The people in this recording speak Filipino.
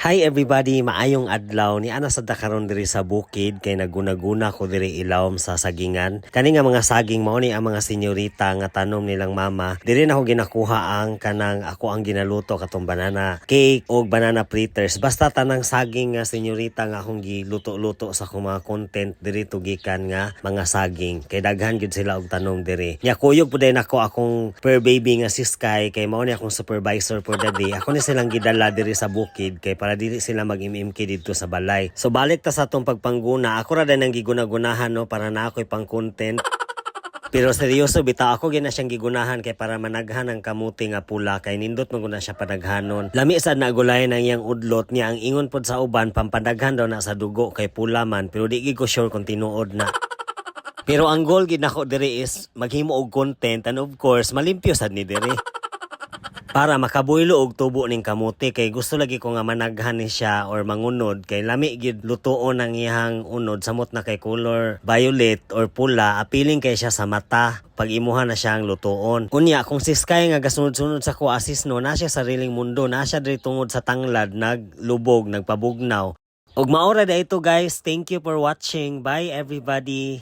Hi everybody, maayong adlaw ni ana sa dakaron diri sa bukid kay naguna-guna ko diri ilawom sa sagingan. Kani nga mga saging mao ni ang mga senyorita nga tanom nilang mama. Diri na ko ginakuha ang kanang ako ang ginaluto katong banana cake o banana fritters. Basta tanang saging nga senyorita nga akong giluto-luto sa akong mga content diri tugikan nga mga saging. Kay daghan gyud sila og tanom diri. Nya kuyog pud ako akong per baby nga si Sky kay mao ni akong supervisor for the day. Ako ni silang gidala diri sa bukid kay para dili sila mag-imimki dito sa balay. So balik ta sa atong pagpangguna, ako ra din ang giguna-gunahan no para na ako'y pang content. Pero seryoso bitaw ako gina siyang gigunahan kay para managhan ang kamuti nga pula kay nindot man guna siya padaghanon. Lami sad na gulay ng iyang udlot niya ang ingon pod sa uban pampadaghan daw na sa dugo kay pula man pero di gid ko sure kung tinuod na. Pero ang goal gid nako diri is maghimo og content and of course malimpyo sad ni diri. Para makabuylo og tubo ning kamuti kay gusto lagi ko nga managhan ni siya or mangunod kay lami gid lutoon ang iyang unod samot na kay color violet or pula appealing kay siya sa mata pag imuha na siyang lutoon. Unya kung si Sky nga gasunod-sunod sa ko assist no na siya sariling mundo na siya diri tungod sa tanglad naglubog nagpabugnaw. Og maora da ito guys, thank you for watching. Bye everybody.